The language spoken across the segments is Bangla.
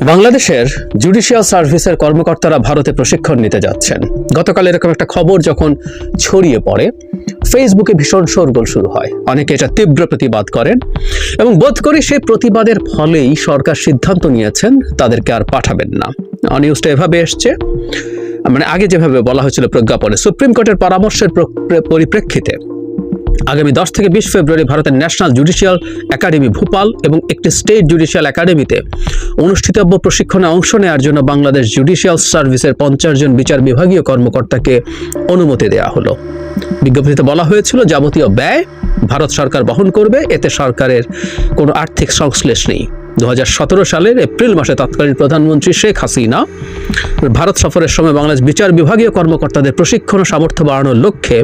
বাংলাদেশের জুডিশিয়াল সার্ভিসের কর্মকর্তারা ভারতে প্রশিক্ষণ নিতে যাচ্ছেন। গতকাল এরকম একটা খবর যখন ছড়িয়ে পড়ে, ফেসবুকে ভীষণ শোরগোল শুরু হয়। অনেকে এটা তীব্র প্রতিবাদ করেন এবং বোধ করি সেই প্রতিবাদের ফলেই সরকার সিদ্ধান্ত নিয়েছেন তাদেরকে আর পাঠাবেন না। নিউজটা এভাবে এসছে, মানে আগে যেভাবে বলা হয়েছিল প্রজ্ঞাপনে, সুপ্রিম কোর্টের পরামর্শের পরিপ্রেক্ষিতে আগামী 10 থেকে 20 ফেব্রুয়ারি ভারতের ন্যাশনাল জুডিশিয়াল একাডেমি ভোপাল এবং একটি স্টেট জুডিশিয়াল একাডেমিতে অনুষ্ঠিতব্য প্রশিক্ষণে অংশ নেওয়ার জন্য বাংলাদেশ জুডিশিয়াল সার্ভিসের 50 জন বিচার বিভাগীয় কর্মকর্তাকে অনুমতি দেওয়া হলো। বিজ্ঞপ্তিতে বলা হয়েছিল যাবতীয় ব্যয় ভারত সরকার বহন করবে, এতে সরকারের কোনো আর্থিক সংশ্লেষ নেই। 2017 সালের এপ্রিল মাসে তৎকালীন প্রধানমন্ত্রী শেখ হাসিনা ভারত সফরের সময় বাংলাদেশ বিচার বিভাগীয় কর্মকর্তাদের প্রশিক্ষণ ও সামর্থ্য বাড়ানোর লক্ষ্যে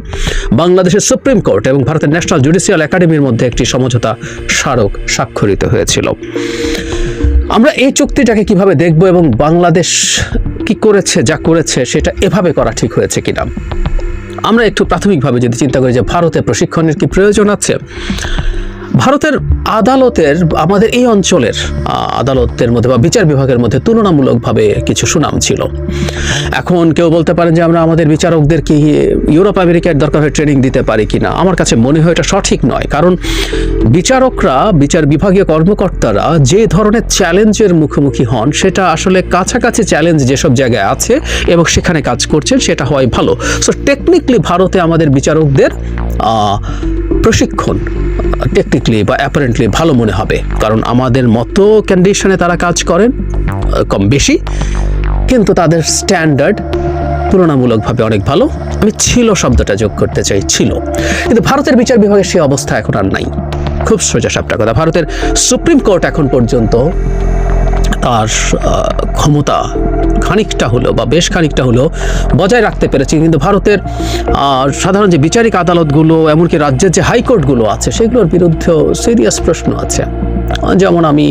বাংলাদেশের সুপ্রিম কোর্ট এবং ভারতের ন্যাশনাল জুডিশিয়াল একাডেমির মধ্যে একটি সমঝোতা স্মারক স্বাক্ষরিত হয়েছিল। আমরা এই চুক্তিটাকে কিভাবে দেখব এবং বাংলাদেশ কি করেছে, যা করেছে সেটা এভাবে করা ঠিক হয়েছে কিনা, আমরা একটু প্রাথমিকভাবে যদি চিন্তা করি যে ভারতে প্রশিক্ষণের কি প্রয়োজন আছে। ভারতের আদালতের, আমাদের এই অঞ্চলের আদালতের মধ্যে বা বিচার বিভাগের মধ্যে তুলনামূলকভাবে কিছু সুনাম ছিল। এখন কেউ বলতে পারেন যে আমরা আমাদের বিচারকদের কি ইউরোপ আমেরিকার দরকার হয় ট্রেনিং দিতে পারি কিনা। আমার কাছে মনে হয় এটা সঠিক নয়, কারণ বিচারকরা, বিচার বিভাগীয় কর্মকর্তারা যে ধরনের চ্যালেঞ্জের মুখোমুখি হন সেটা আসলে কাছাকাছি চ্যালেঞ্জ যেসব জায়গায় আছে এবং সেখানে কাজ করছেন সেটা হওয়াই ভালো। সো টেকনিক্যালি ভারতে আমাদের বিচারকদের প্রশিক্ষণ টেকনিক্যালি বা অ্যাপারেন্টলি ভালো মনে হবে, কারণ আমাদের মতো কন্ডিশনে তারা কাজ করেন কম বেশি, কিন্তু তাদের স্ট্যান্ডার্ড তুলনামূলকভাবে অনেক ভালো। আমি ছিল শব্দটা যোগ করতে চাই, ছিল। কিন্তু ভারতের বিচার বিভাগের সেই অবস্থা এখন আর নাই। খুব সোজা সাপটা কথা, ভারতের সুপ্রিম কোর্ট এখন পর্যন্ত তার ক্ষমতা খানিকটা হলো বা বেশ খানিকটা হলো বজায় রাখতে পেরেছে, কিন্তু ভারতের সাধারণ যে বিচারিক আদালতগুলো, এমনকি রাজ্যের যে হাইকোর্টগুলো আছে সেগুলোর বিরুদ্ধেও সিরিয়াস প্রশ্ন আছে। যেমন আমি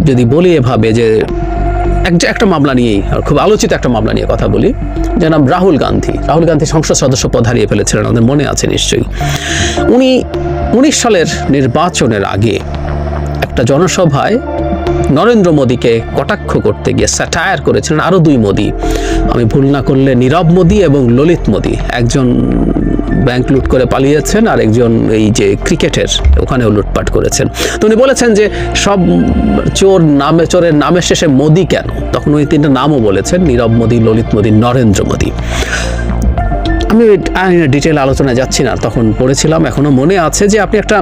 যদি বলি এভাবে যে একটা মামলা নিয়েই, খুব আলোচিত একটা মামলা নিয়ে কথা বলি, যার নাম রাহুল গান্ধী সংসদ সদস্য পদ হারিয়ে ফেলেছিলেন, আমাদের মনে আছে নিশ্চয়ই। উনি 19 সালের নির্বাচনের আগে একটা জনসভায় নরেন্দ্র মোদীকে কটাক্ষ করতে গিয়ে স্যাটায়ার করেছিলেন আরো 2 মোদী, আমি ভুল না করলে নীরব মোদী এবং ললিত মোদী। একজন ব্যাংক লুট করে পালিয়েছেন আর একজন এই যে ক্রিকেটের ওখানেও লুটপাট করেছেন। তো উনি বলেছেন যে সব চোরের নামের শেষে মোদী কেন, তখন উনি 3টা নামও বলেছেন, নীরব মোদী, ললিত মোদী, নরেন্দ্র মোদী। আমি ডিটেল আলোচনায় যাচ্ছি না, তখন পড়েছিলাম, এখনো মনে আছে যে আপনি একটা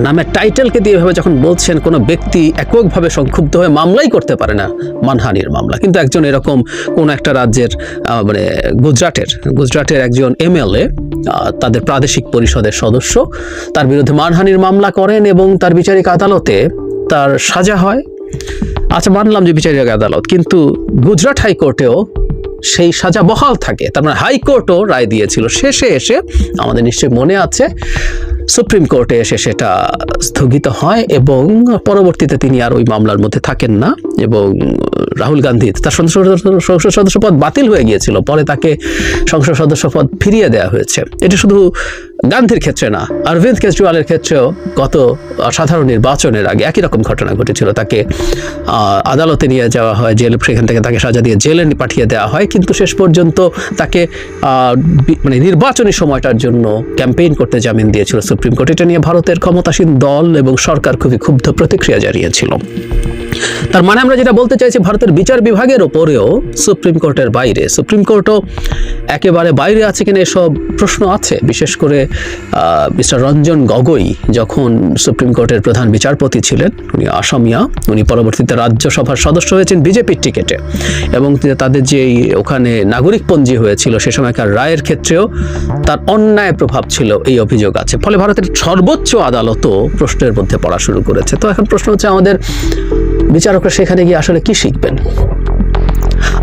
নামের টাইটেলকে দিয়ে এভাবে যখন বলছেন, কোনো ব্যক্তি এককভাবে সংক্ষুব্ধ হয়ে মামলাই করতে পারে না, মানহানির মামলা, কিন্তু একজন এরকম কোন একটা রাজ্যের মানে গুজরাটের একজন এমএলএ, তাদের প্রাদেশিক পরিষদের সদস্য, তার বিরুদ্ধে মানহানির মামলা করেন এবং তার বিচারিক আদালতে তার সাজা হয়। আচ্ছা, মানলাম যে বিচারিক আদালত, কিন্তু গুজরাট হাইকোর্টেও সেই সাজা বহাল থাকে। তার মানে হাইকোর্টও রায় দিয়েছিল, শেষে এসে আমাদের নিশ্চয়ই মনে আছে সুপ্রিম কোর্টে এসে সেটা স্থগিত হয় এবং পরবর্তীতে তিনি আর ওই মামলার মধ্যে থাকেন না এবং রাহুল গান্ধী তার সংসদ সদস্য পদ বাতিল হয়ে গিয়েছিল, পরে তাকে সংসদ সদস্য পদ ফিরিয়ে দেওয়া হয়েছে। এটা শুধু গান্ধীর ক্ষেত্রে না, অরবিন্দ কেজরিওয়ালের ক্ষেত্রেও গত সাধারণ নির্বাচনের আগে একই রকম ঘটনা ঘটেছিল। তাকে আদালতে নিয়ে যাওয়া হয়, জেলে, সেখান থেকে তাকে সাজা দিয়ে জেলে পাঠিয়ে দেওয়া হয়, কিন্তু শেষ পর্যন্ত তাকে মানে নির্বাচনী সময়টার জন্য ক্যাম্পেইন করতে জামিন দিয়েছিল সুপ্রিম কোর্ট। এটা নিয়ে ভারতের ক্ষমতাসীন দল এবং সরকার খুবই ক্ষুব্ধ প্রতিক্রিয়া জানিয়েছিল। তার মানে আমরা যেটা বলতে চাইছি, ভারতের বিচার বিভাগের ওপরেও সুপ্রিম কোর্টের বাইরে, সুপ্রিম কোর্টও একেবারে বাইরে আছে কিনা এসব প্রশ্ন আছে। বিশেষ করে মিস্টার রঞ্জন গগৈ যখন সুপ্রিম কোর্টের প্রধান বিচারপতি ছিলেন, উনি আসামিয়া, উনি পরবর্তীতে রাজ্যসভার সদস্য হয়েছেন বিজেপির টিকেটে এবং তাদের যে ওখানে নাগরিকপঞ্জি হয়েছিল সে সময়কার রায়ের ক্ষেত্রেও তার অন্যায় প্রভাব ছিল, এই অভিযোগ আছে। ফলে ভারতের সর্বোচ্চ আদালতও প্রশ্নের মধ্যে পড়া শুরু করেছে। তো এখন প্রশ্ন হচ্ছে, আমাদের বিচারকরা সেখানে গিয়ে আসলে কি শিখবেন?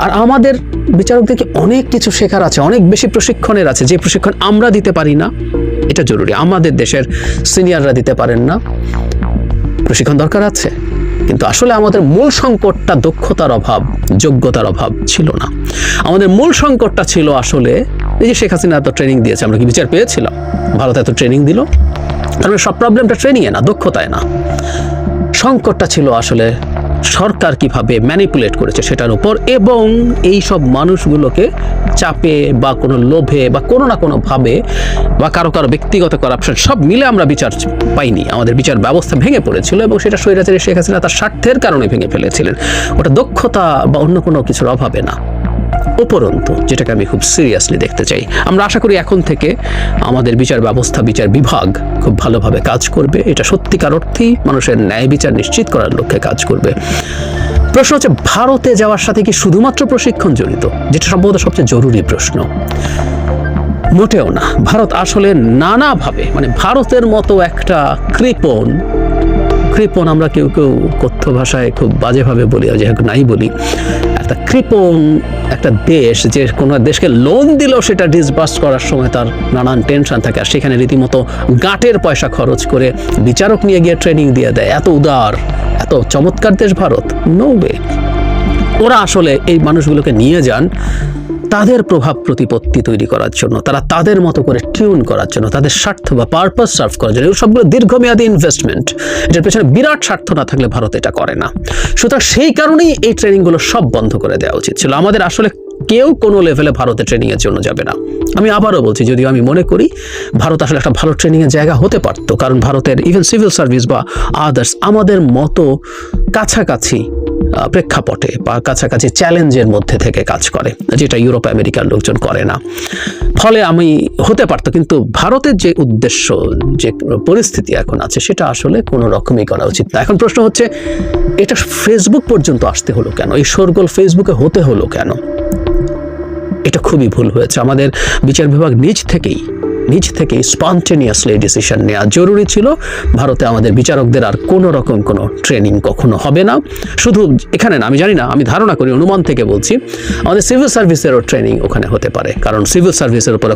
আর আমাদের বিচারকদেরকে অনেক কিছু শেখার আছে, অনেক বেশি প্রশিক্ষণের আছে, যে প্রশিক্ষণ আমরা দিতে পারি না। এটা জরুরি, আমাদের দেশের সিনিয়ররা দিতে পারেন না, প্রশিক্ষণ দরকার আছে। কিন্তু আসলে আমাদের মূল সংকটটা দক্ষতার অভাব, যোগ্যতার অভাব ছিল না। আমাদের মূল সংকটটা ছিল আসলে এই যে শেখ হাসিনা এত ট্রেনিং দিয়েছে, আমরা কি বিচার পেয়েছিলাম? ভারত এত ট্রেনিং দিল, তার মানে সব প্রবলেমটা ট্রেনিংয়ে না, দক্ষতায় না। সংকটটা ছিল আসলে সরকার কিভাবে ম্যানিপুলেট করেছে সেটার উপর, এবং এই সব মানুষগুলোকে চাপে বা কোনো লোভে বা কোনো না কোনোভাবে বা কারো কারো ব্যক্তিগত করাপশন সব মিলে আমরা বিচার পাইনি। আমাদের বিচার ব্যবস্থা ভেঙে পড়েছিল এবং সেটা স্বৈরাচারী শেখ হাসিনা তার স্বার্থের কারণে ভেঙে ফেলেছিলেন। ওটা দক্ষতা বা অন্য কোনো কিছুর অভাবে না, উপরন্তু, যেটাকে আমি খুব সিরিয়াসলি দেখতে চাই। আমরা আশা করি এখন থেকে আমাদের বিচার ব্যবস্থা, বিচার বিভাগ খুব ভালোভাবে কাজ করবে। এটা সত্যিকার অর্থেই মানুষের ন্যায় বিচার নিশ্চিত করার লক্ষ্যে কাজ করবে। প্রশ্ন হচ্ছে, ভারতে যাওয়ার সাথে কি শুধুমাত্র প্রশিক্ষণ জড়িত, যেটা সম্ভবত সবচেয়ে জরুরি প্রশ্ন। মোটেও না। ভারত আসলে নানাভাবে, মানে ভারতের মতো একটা কৃপণ, আমরা কেউ কেউ কথ্য ভাষায় খুব বাজেভাবে বলি, যেহেতু নাই বলি, একটা কৃপণ একটা দেশ, যে কোনো দেশকে লোন দিলেও সেটা ডিসবার্স করার সময় তার নানান টেনশন থাকে, আর সেখানে রীতিমতো গাঁটের পয়সা খরচ করে বিচারক নিয়ে গিয়ে ট্রেনিং দিয়ে দেয়। এত উদার, এত চমৎকার দেশ ভারত? No way. ওরা আসলে এই মানুষগুলোকে নিয়ে যান তাদের প্রভাব প্রতিপত্তি তৈরি করার জন্য, তারা তাদের মতো করে টিউন করার জন্য, তাদের স্বার্থ বা পারপাস সার্ভ করার জন্য। এগুলো সবগুলো দীর্ঘমেয়াদী ইনভেস্টমেন্ট, এটার পেছনে বিরাট স্বার্থ না থাকলে ভারত এটা করে না। সুতরাং সেই কারণেই এই ট্রেনিংগুলো সব বন্ধ করে দেওয়া উচিত ছিল। আমাদের আসলে কেউ কোনো লেভেলে ভারতে ট্রেনিংয়ের জন্য যাবে না। আমি আবারও বলছি, যদিও আমি মনে করি ভারত আসলে একটা ভালো ট্রেনিংয়ের জায়গা হতে পারতো, কারণ ভারতের ইভেন সিভিল সার্ভিস বা আদার্স আমাদের মতো কাছাকাছি প্রেক্ষাপটে বা কাছাকাছি চ্যালেঞ্জের মধ্যে থেকে কাজ করে, যেটা ইউরোপ আমেরিকার লোকজন করে না। ফলে আমি হতে পারতো, কিন্তু ভারতের যে উদ্দেশ্য, যে পরিস্থিতি এখন আছে, সেটা আসলে কোনো রকমই করা উচিত না। এখন প্রশ্ন হচ্ছে, এটা ফেসবুক পর্যন্ত আসতে হলো কেন? এই শোরগোল ফেসবুকে হতে হলো কেন? এটা খুবই ভুল হয়েছে। আমাদের বিচার বিভাগ নিজ থেকেই স্পন্টেনিয়াসলি ডিসিশন নেওয়া জরুরি ছিল। ভারতে আমাদের বিচারকদের আর কোনো রকম কোনো ট্রেনিং কখনো হবে না। শুধু এখানে না, আমি জানি না, আমি ধারণা করি, অনুমান থেকে বলছি, আমাদের সিভিল সার্ভিসেরও ট্রেনিং ওখানে হতে পারে, কারণ সিভিল সার্ভিসের উপরে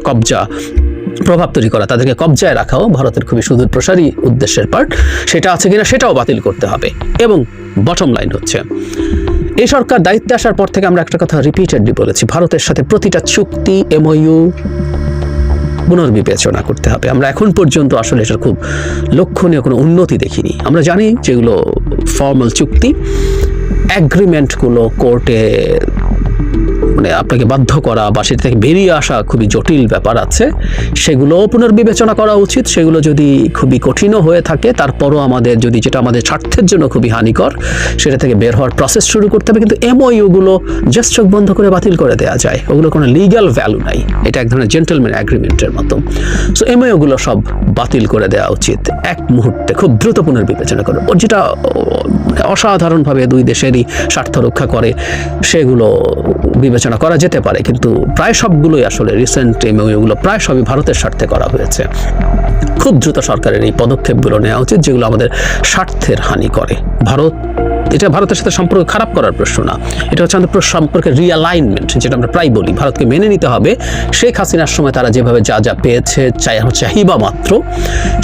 প্রভাব তৈরি করা, তাদেরকে কবজায় রাখাও ভারতের খুবই সুদূর প্রসারী উদ্দেশ্যের পার্ট। সেটা আছে কিনা সেটাও বাতিল করতে হবে। এবং বটম লাইন হচ্ছে, এই সরকার দায়িত্বে আসার পর থেকে আমরা একটা কথা রিপিটেডলি বলেছি, ভারতের সাথে প্রতিটা চুক্তি, MOU পুনর্বিবেচনা করতে হবে। আমরা এখন পর্যন্ত আসলে এটার খুব লক্ষণীয় কোনো উন্নতি দেখিনি। আমরা জানি যেগুলো ফর্মাল চুক্তি, অ্যাগ্রিমেন্টগুলো কোর্টে মানে আপনাকে বাধ্য করা বা সেটা থেকে বেরিয়ে আসা খুবই জটিল ব্যাপার আছে, সেগুলো পুনর্বিবেচনা করা উচিত। সেগুলো যদি খুবই কঠিনও হয়ে থাকে, তারপরও আমাদের যদি যেটা আমাদের স্বার্থের জন্য খুবই হানিকর, সেটা থেকে বের হওয়ার প্রসেস শুরু করতে হবে। কিন্তু MOU গুলো জাস্ট চোখ বন্ধ করে বাতিল করে দেওয়া যায়, ওগুলো কোনো লিগ্যাল ভ্যালু নাই, এটা এক ধরনের জেন্টলম্যান অ্যাগ্রিমেন্টের মতো। সো MOU গুলো সব বাতিল করে দেওয়া উচিত এক মুহূর্তে, খুব দ্রুত পুনর্বিবেচনা করে। যেটা অসাধারণভাবে দুই দেশেরই স্বার্থ রক্ষা করে, সেগুলো বিবেচনা করা যেতে পারে। কিন্তু প্রায় সবগুলোই আসলে রিসেন্ট MOU প্রায় সবই ভারতের স্বার্থে করা হয়েছে। খুব দ্রুত সরকারের এই পদক্ষেপগুলো নেওয়া উচিত, যেগুলো আমাদের স্বার্থের হানি করে। এটা ভারতের সাথে সম্পর্ক খারাপ করার প্রশ্ন না, এটা হচ্ছে আমাদের সম্পর্কের রিঅ্যালাইনমেন্ট, যেটা আমরা প্রায় বলি। ভারতকে মেনে নিতে হবে শেখ হাসিনার সময় তারা যেভাবে যা পেয়েছে চাহিবা মাত্র,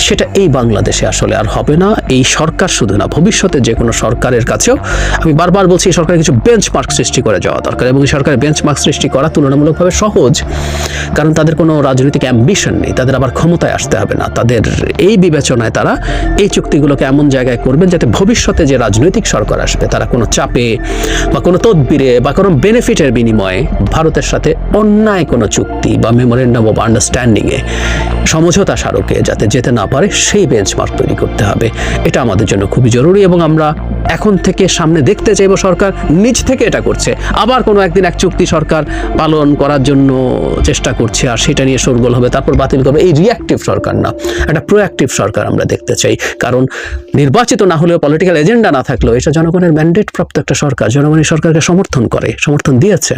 সেটা এই বাংলাদেশে আসলে আর হবে না। এই সরকার শুধু না, ভবিষ্যতে যে কোনো সরকারের কাছেও আমি বারবার বলছি, এই সরকারের কিছু বেঞ্চমার্ক সৃষ্টি করে যাওয়া দরকার। এবং এই সরকারের বেঞ্চমার্ক সৃষ্টি করা তুলনামূলকভাবে সহজ, কারণ তাদের কোনো রাজনৈতিক অ্যাম্বিশন নেই, তাদের আবার ক্ষমতায় আসতে হবে না। তাদের এই বিবেচনায় তারা এই চুক্তিগুলোকে এমন জায়গায় করবেন যাতে ভবিষ্যতে যে রাজনৈতিক সরকার আসবে, তারা কোনো চাপে বা কোনো তদবিরে বা কোনো বেনিফিটের বিনিময়ে ভারতের সাথে অন্যায় কোনো চুক্তি বা মেমোরেন্ডাম অব আন্ডারস্ট্যান্ডিংয়ে, সমঝোতা স্মারকে যাতে যেতে না পারে, সেই বেঞ্চমার্ক তৈরি করতে হবে। এটা আমাদের জন্য খুবই জরুরি এবং আমরা এখন থেকে সামনে দেখতে চাইব সরকার নিজ থেকে এটা করছে। আবার কোনো একদিন এক চুক্তি সরকার পালন করার জন্য চেষ্টা করছে আর সেটা নিয়ে শোরগোল হবে, তারপর বাতিল করবে। এই রিঅ্যাক্টিভ সরকার না, একটা প্রোঅ্যাক্টিভ সরকার আমরা দেখতে চাই। কারণ নির্বাচিত না হলেও, পলিটিক্যাল এজেন্ডা না থাকলেও, এটা জনগণের ম্যান্ডেট প্রাপ্ত একটা সরকার। জনগণ এই সরকারকে সমর্থন দিয়েছে।